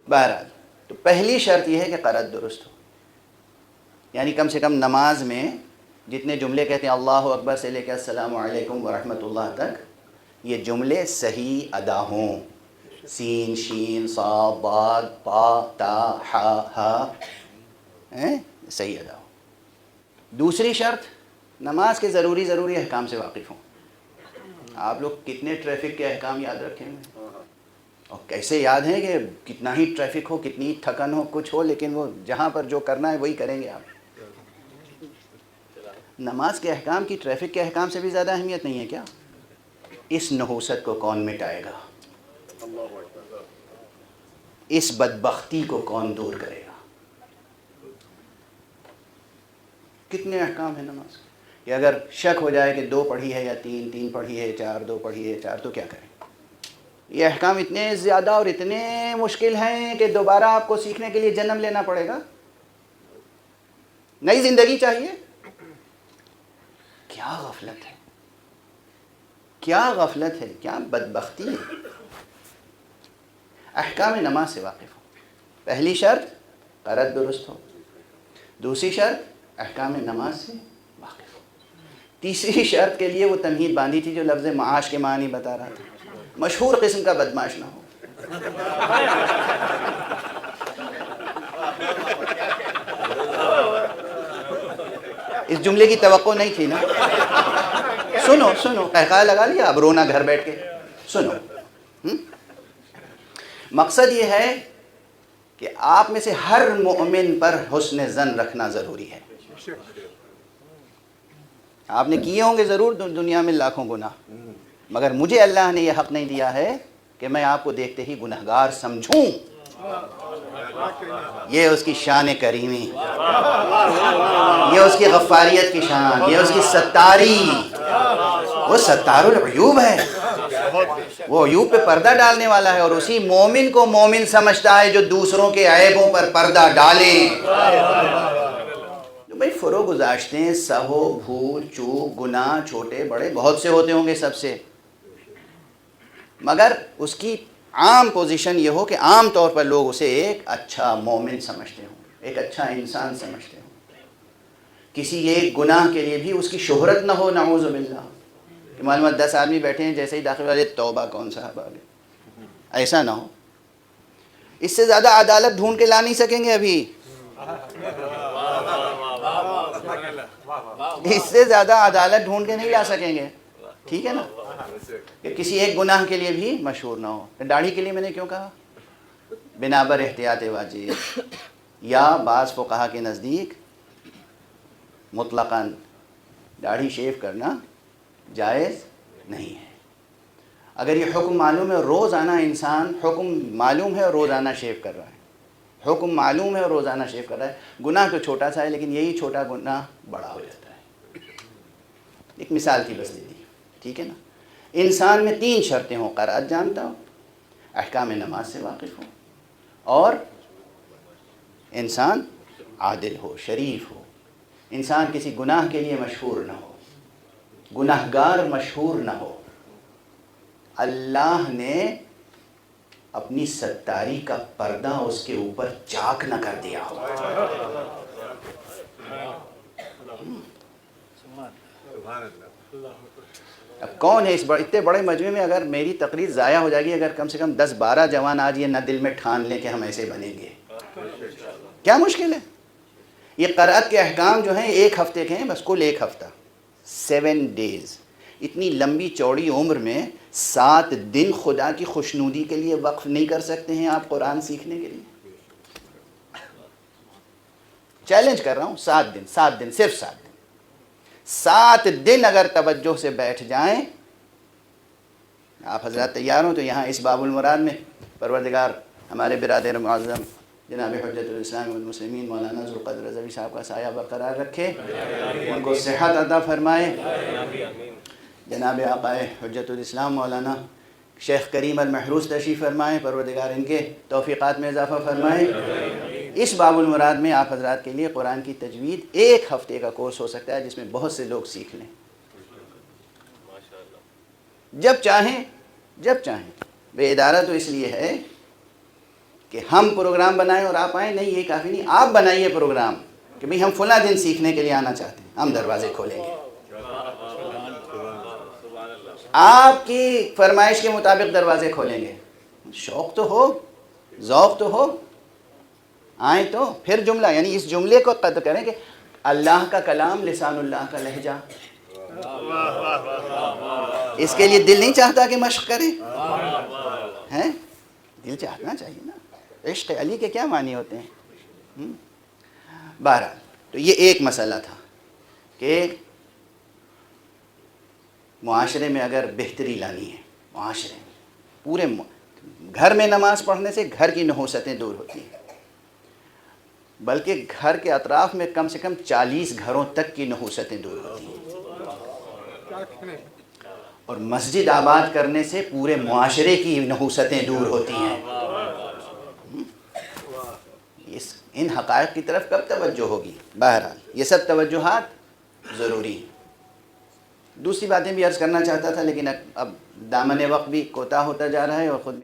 بہرحال تو پہلی شرط یہ ہے کہ قرأت درست ہو، یعنی کم سے کم نماز میں جتنے جملے کہتے ہیں اللہ اکبر سے لے کے السلام علیکم ورحمۃ اللہ تک، یہ جملے صحیح ادا ہوں، سین شین صاد ضاد طا تا حا ہا صحیح ادا ہو۔ دوسری شرط، نماز کے ضروری احکام سے واقف ہوں۔ آپ لوگ کتنے ٹریفک کے احکام یاد رکھیں گے اور کیسے یاد ہیں کہ کتنا ہی ٹریفک ہو، کتنی تھکن ہو، کچھ ہو، لیکن وہ جہاں پر جو کرنا ہے وہی کریں گے آپ۔ نماز کے احکام کی ٹریفک کے احکام سے بھی زیادہ اہمیت نہیں ہے کیا؟ اس نحوست کو کون مٹائے گا؟ اس بدبختی کو کون دور کرے گا؟ کتنے احکام ہیں نماز کے کہ اگر شک ہو جائے کہ 2 پڑھی ہے یا 3 پڑھی ہے 4، 2 پڑھی ہے 4، تو کیا کریں؟ یہ احکام اتنے زیادہ اور اتنے مشکل ہیں کہ دوبارہ آپ کو سیکھنے کے لیے جنم لینا پڑے گا، نئی زندگی چاہیے۔ کیا غفلت ہے، کیا غفلت ہے، کیا بدبختی ہے۔ احکام نماز سے واقف ہو۔ پہلی شرط قرأت درست ہو، دوسری شرط احکام نماز سے واقف ہو، تیسری شرط کے لیے وہ تمہید باندھی تھی جو لفظ معاش کے معنی بتا رہا تھا، مشہور قسم کا بدمعاش نہ ہو۔ اس جملے کی توقع نہیں تھی نا؟ سنو قہقہہ لگا لیا، اب رونا گھر بیٹھ کے سنو۔ مقصد یہ ہے کہ آپ میں سے ہر مومن پر حسن ظن رکھنا ضروری ہے۔ آپ نے کیے ہوں گے ضرور دنیا میں لاکھوں گناہ، مگر مجھے اللہ نے یہ حق نہیں دیا ہے کہ میں آپ کو دیکھتے ہی گنہگار سمجھوں۔ یہ اس کی شان کریمی، یہ اس کی غفاریت کی شان، یہ اس کی ستاری۔ وہ ستار العیوب ہے، وہ عیوب پہ پردہ ڈالنے والا ہے، اور اسی مومن کو مومن سمجھتا ہے جو دوسروں کے عیبوں پر پردہ ڈالیں۔ بھائی فرو گزاشتیں، سہو، بھول چوک، گناہ چھوٹے بڑے بہت سے ہوتے ہوں گے سب سے، مگر اس کی عام پوزیشن یہ ہو کہ عام طور پر لوگ اسے ایک اچھا مومن سمجھتے ہوں، ایک اچھا انسان سمجھتے ہوں۔ کسی ایک گناہ کے لیے بھی اس کی شہرت نہ ہو، نعوذ باللہ، کہ معلومات 10 آدمی بیٹھے ہیں، جیسے ہی داخل والے توبہ کون صاحب آگے، ایسا نہ ہو۔ اس سے زیادہ عدالت ڈھونڈ کے لا نہیں سکیں گے ابھی، اس سے زیادہ عدالت ڈھونڈ کے نہیں لا سکیں گے، ٹھیک ہے نا؟ کہ کسی ایک گناہ کے لیے بھی مشہور نہ ہو۔ داڑھی کے لیے میں نے کیوں کہا؟ بنابر احتیاط واجب، یا بعض فقہا کے نزدیک مطلقاً داڑھی شیو کرنا جائز نہیں ہے۔ اگر یہ حکم معلوم ہے، روزانہ انسان حکم معلوم ہے اور روزانہ شیو کر رہا ہے، حکم معلوم ہے اور روزانہ شیو کر رہا ہے، گناہ تو چھوٹا سا ہے لیکن یہی چھوٹا گناہ بڑا ہو جاتا ہے۔ ایک مثال کی بس دے دی، ٹھیک ہے نا؟ انسان میں 3 شرطیں ہوں: قرأت جانتا ہو، احکام نماز سے واقف ہو، اور انسان عادل ہو، شریف ہو، انسان کسی گناہ کے لیے مشہور نہ ہو، گناہگار مشہور نہ ہو، اللہ نے اپنی ستاری کا پردہ اس کے اوپر چاک نہ کر دیا ہو۔ اب کون ہے اس اتنے بڑے مجمع میں، اگر میری تقریر ضائع ہو جائے گی، اگر کم سے کم 10-12 جوان آج یہ نہ دل میں ٹھان لیں کہ ہم ایسے بنیں گے، کیا مشکل ہے؟ یہ قرأت کے احکام جو ہیں 1 ہفتے کے ہیں، بس کل 1 ہفتہ، 7 days۔ اتنی لمبی چوڑی عمر میں 7 دن خدا کی خوشنودی کے لیے وقف نہیں کر سکتے ہیں آپ قرآن سیکھنے کے لیے؟ چیلنج کر رہا ہوں، 7 دن، 7 دن، صرف 7 دن، 7 دن اگر توجہ سے بیٹھ جائیں۔ آپ حضرات تیار ہوں تو یہاں اس باب المراد میں پروردگار ہمارے برادر معظم جناب حجت الاسلام والمسلمین مولانا ذوالقدر رضوی صاحب کا سایہ برقرار رکھے، ان کو صحت عطا فرمائے۔ جناب آقا حجت الاسلام مولانا شیخ کریم المحروس تشریف فرمائے، پروردگار ان کے توفیقات میں اضافہ فرمائے۔ اس باب المراد میں آپ حضرات کے لیے قرآن کی تجوید 1 ہفتے کا کورس ہو سکتا ہے، جس میں بہت سے لوگ سیکھ لیں، جب چاہیں جب چاہیں۔ بے ادارہ تو اس لیے ہے کہ ہم پروگرام بنائیں اور آپ آئیں، نہیں، یہ کافی نہیں، آپ بنائیے پروگرام کہ بھئی ہم فلاں دن سیکھنے کے لیے آنا چاہتے ہیں، ہم دروازے کھولیں گے، آپ کی فرمائش کے مطابق دروازے کھولیں گے۔ شوق تو ہو، ذوق تو ہو، آئیں تو پھر جملہ، یعنی اس جملے کو قدر کریں کہ اللہ کا کلام لسان اللہ کا لہجہ، اس کے لیے دل نہیں چاہتا کہ مشق کریں، ہیں؟ دل چاہنا چاہیے نا۔ عشق علی کے کیا معنی ہوتے ہیں؟ بہرحال تو یہ ایک مسئلہ تھا کہ معاشرے میں اگر بہتری لانی ہے، معاشرے میں پورے گھر میں نماز پڑھنے سے گھر کی نحوستیں دور ہوتی ہیں، بلکہ گھر کے اطراف میں کم سے کم 40 گھروں تک کی نحوستیں دور ہوتی ہیں، اور مسجد آباد کرنے سے پورے معاشرے کی نحوستیں دور ہوتی ہیں۔ ان حقائق کی طرف کب توجہ ہوگی؟ بہرحال یہ سب توجہات ضروری ہیں۔ دوسری باتیں بھی عرض کرنا چاہتا تھا، لیکن اب دامن وقت بھی کوتاہ ہوتا جا رہا ہے اور خود